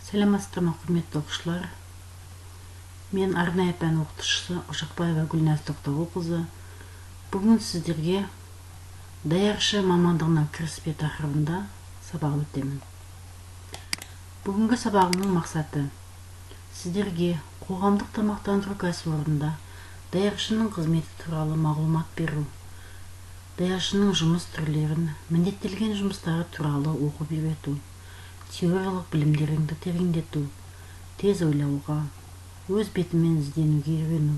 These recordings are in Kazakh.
Сәлеметсіздер ме, құрметті оқушылар? Мен арнайы пән оқытушысы Ошақбаева Гүлназ Тоқтағұлқызы. Бүгін сіздерге даяршы мамандығына кіріспе тақырыбында сабақ өтемін. Бүгінгі сабағымның мақсаты сіздерге қоғамдық тамақтандыру кәсіпорнында даяршының қызметі туралы мағлұмат беру, даяршының жұмыс түрлерін, міндеттелген жұмыстары туралы оқып үйрету, теориялық білімдеріңді тереңдету, тез ойлауға, өз бетімен ізденуге үйрену,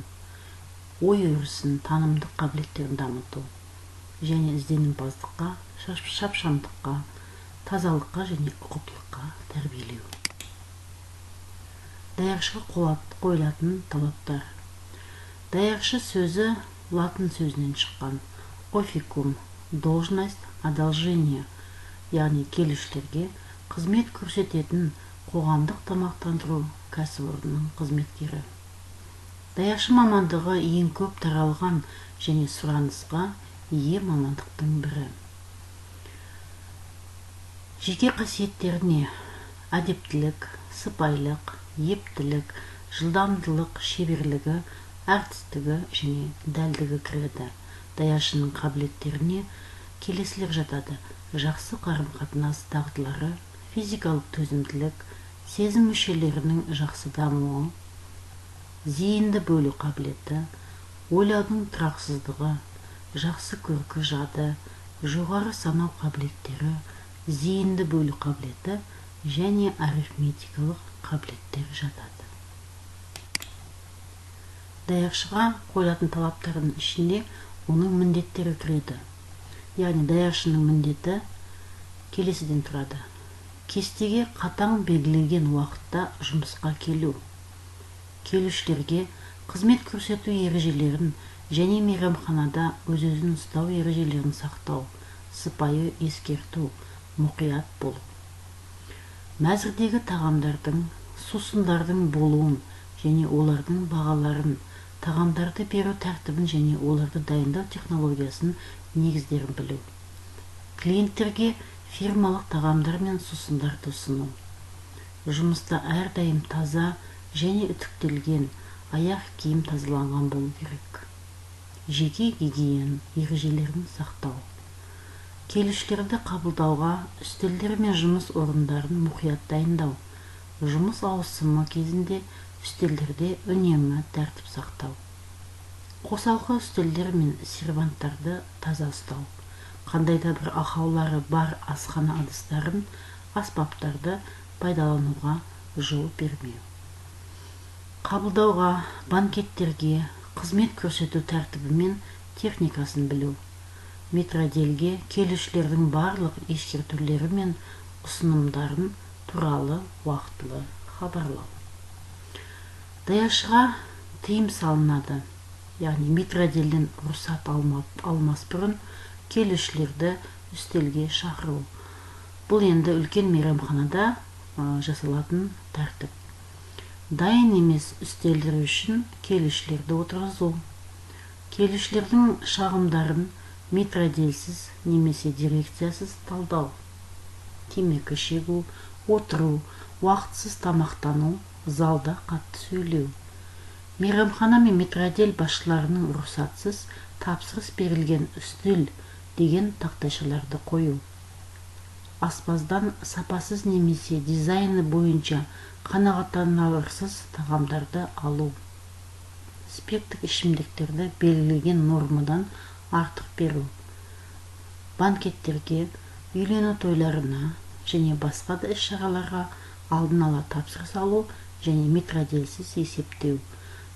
ой өрісін, танымдық қабілеттерін дамыту және ізденімпаздыққа, шапшаңдыққа, тазалыққа және ұқыптылыққа тәрбиелеу. Даяршыға қойылатын талаптар. Даяршы сөзі латын сөзінен шыққан. Офикум – должность, одолжение, яғни келушілерге қызмет көрсететін қоғамдық тамақтандыру кәсіпорнының қызметкері. Даяршы мамандығы ең көп таралған және сұранысқа ие мамандықтың бірі. Жеке қасиеттеріне әдептілік, сыпайылық, ептілік, жылдамдылық, шеберлігі, әртістігі және дәлдігі кіреді. Даяршының қабілеттеріне келесілер жатады: жақсы қарым-қатынас дағдылары, физикалық төзімділік, сезім мүшелерінің жақсы дамуы, зейінді бөлу қабілеті, ойлаудың тұрақсыздығы, жақсы көркі жады, жоғары санау қабілеттері, зейінді бөлу қабілеті және арифметикалық қабілеттер жатады. Даяршыға қойылатын талаптардың ішінде оның міндеттері кіреді. Яғни даяршының міндеті келесіден тұрады: кестеге қатаң белгіленген уақытта жұмысқа келу, келушілерге қызмет көрсету ережелерін және мейрамханада өз-өзін ұстау ережелерін сақтау, сыпайы ескерту, мұқият болу. Мәзірдегі тағамдардың, сусындардың болуын және олардың бағаларын, тағамдарды беру тәртібін және оларды дайындау технологиясын негіздерін білу. Клиенттерге фирмалық тағамдар мен сусындарды ұсыну. Жұмыста әрдайым таза және үтіктелген аяқ киім тазаланған болу керек. Жеке гигиена ережелерін сақтау. Келушілерді қабылдауға үстелдер мен жұмыс орындарын мұқият дайындау. Жұмыс ауысымы кезінде үстелдерде үнемі тәртіп сақтау. Қосалқы үстелдер мен серванттарды таза ұстау. Қандай да бір ақаулары бар асхана ыдыстарын, аспаптарды пайдалануға жол бермеу. Қабылдауға, банкеттерге қызмет көрсету тәртібі мен техникасын білу. Метродельге келушілердің барлық ескертулері мен ұсынымдарын туралы уақытылы хабарлау. Даяршыға тыйым салынады. Яғни метродельден рұқсат алмас бұрын келушілерді үстелге шақыру. Бұл енді үлкен мейрамханада жасалатын тәртіп. Дайын емес үстелдер үшін келушілерді отырғызу. Келушілердің шағымдарын метродельсіз немесе дирекциясыз талдау. Темекі шегу, отыру, уақытсыз тамақтану, залда қатты сөйлеу. Мейрамхана мен метродель басшыларының рұқсатсыз тапсырыс берілген үстел деген тақтайшаларды қою. Аспаздан сапасыз немесе дизайны бойынша қанағаттанарлықсыз тағамдарды алу. Спирттік ішімдіктерді белгіленген нормадан артық беру. Банкеттерге, үйлену тойларына және басқа да іс-шараларға алдын ала тапсырыс алу және метродельсіз есептеу.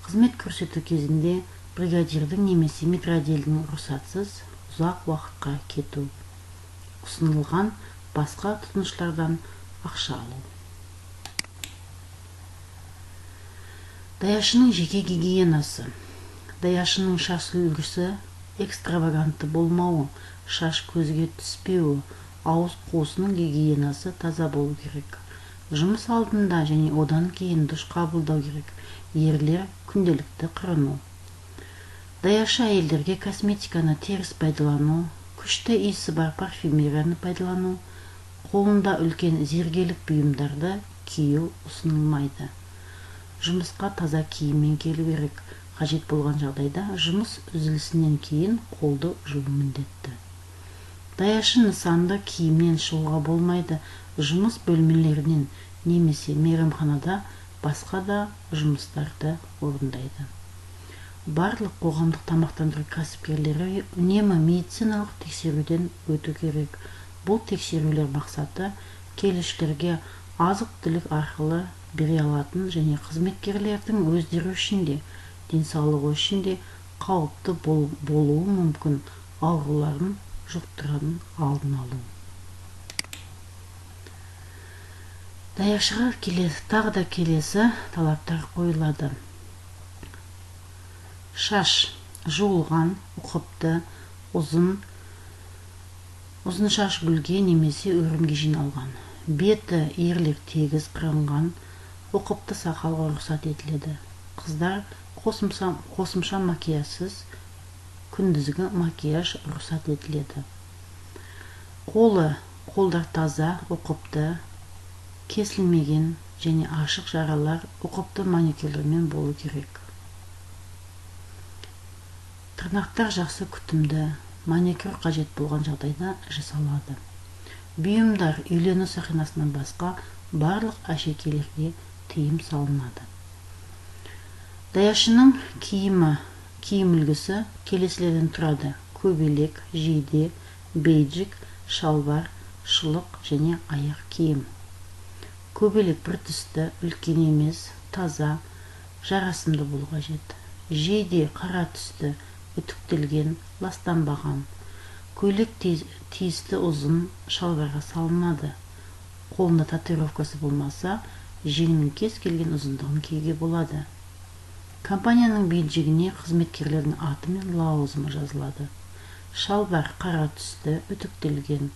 Қызмет көрсету кезінде бригадирдің немесе метродельдің рұқсатсыз ұзақ уақытқа кету. Ұсынылған басқа тұтынушылардан ақша алу. Даяршының жеке гигиенасы. Даяршының шаш үлгісі экстравагантты болмауы, шаш көзге түспеуі, ауыз қуысының гигиенасы таза болу керек. Жұмыс алдында және одан кейін душ қабылдау керек. Ерлер күнделікті қырыну. Даяршы әйелдерге косметиканы теріс пайдалану, күшті иісі бар парфюмерияны пайдалану, қолында үлкен зергелік бұйымдарды кию ұсынылмайды. Жұмысқа таза киіммен келу керек. Қажет болған жағдайда жұмыс үзілісінен кейін қолды жуу міндетті. Даяшы нысанда киімнен шығуға болмайды. Жұмыс бөлмелерінен немесе мейрамханада басқа да жұмыстарды орындайды. Барлық қоғамдық тамақтандыру кәсіпкерлері үнемі медициналық тексеруден өту керек. Бұл тексерулер мақсаты келушілерге азық-түлік арқылы бере алатын және қызметкерлердің өздері үшін де, денсаулығы үшін де қауіпті болуы мүмкін ауруларын жұқтырудың алдын алу. Даяшыға тағы да келесі талаптар қойылады. Шаш жуылған, ұқыпты, ұзын шаш гүлге немесе өрімге жиналған. Беті ерлік тегіс қырынған, ұқыпты сақалға рұқсат етіледі. Қыздар қосымша макияжсыз күндізгі макияж рұқсат етіледі. Қолдар таза, ұқыпты, кесілмеген және ашық жаралар ұқыпты маникюрмен болу керек. Тырнақтар жақсы күтімді, маникюр қажет болған жағдайда жасалады. Бұйымдар үйлену сақинасынан басқа барлық әшекейлерге тыйым салынады. Даяшының киім үлгісі келесілерден тұрады: көбелек, жейде, бейджик, шалбар, шұлық және аяқ киім. Көбелек бір түсті, үлкен емес, таза, жарасымды болу қажет. Жейде қара түсті, үтіктелген, ластанбаған. Көйлек тиісті ұзын шалбарға салынады. Қолында татуировкасы болмаса, жеңнің кез келген ұзындығын киюге болады. Компанияның бейджигіне қызметкерлердің аты мен лауазымы жазылады. Шалбар қара түсті, үтіктелген.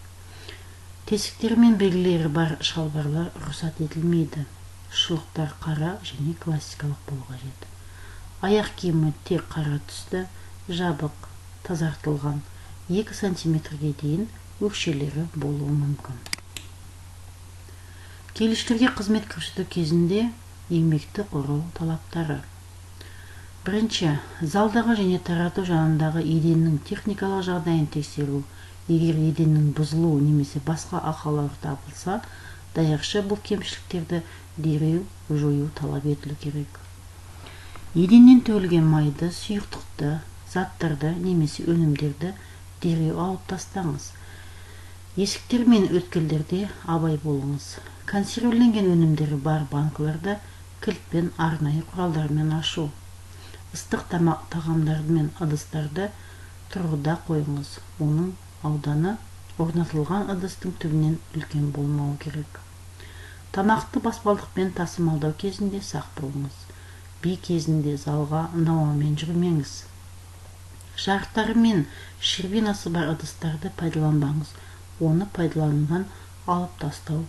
Тесіктері мен белгілері бар шалбарлар рұқсат етілмейді. Шұлықтар қара және классикалық болу қажет. Аяқ киімі тек қара түсті, жабық, тазартылған, 2 сантиметрге дейін өкшелері болуы мүмкін. Келушілерге қызмет көрсету кезінде еңбекті қорғау талаптары. Бірінші, залдағы және тарату жанындағы еденнің техникалық жағдайын тексеру. Егер еденнің бұзылуы немесе басқа ақаулар табылса, даяшы бұл кемшіліктерді дереу жою талап етілу керек. Еденнен төгілген майды, сұйықтықты, заттарды немесе өнімдерді дереу алып тастаңыз. Есіктер мен өткелдерде абай болыңыз. Консервіленген өнімдері бар банкаларды кілтпен арнайы құралдармен ашу. Ыстық тағамдарды мен ыдыстарды тұрғыда қойыңыз. Оның ауданы орнатылған ыдыстың түбінен үлкен болмауы керек. Тамақты баспалдықпен тасымалдау кезінде сақ болыңыз. Би кезінде залға науамен жүрмеңіз. Жарықтары мен ширбинасы бар ыдыстарды пайдаланбаңыз. Оны пайдаланудан алып тастау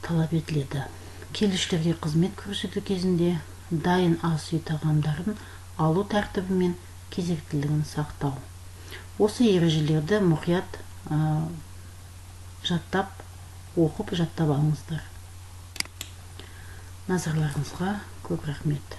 талап етіледі. Келушілерге қызмет көрсету кезінде дайын ас үй тағамдарын алу тәртібі мен кезектілігін сақтау. Осы ережелерді мұқият оқып жаттап алыңыздар. Назарларыңызға көп рахмет.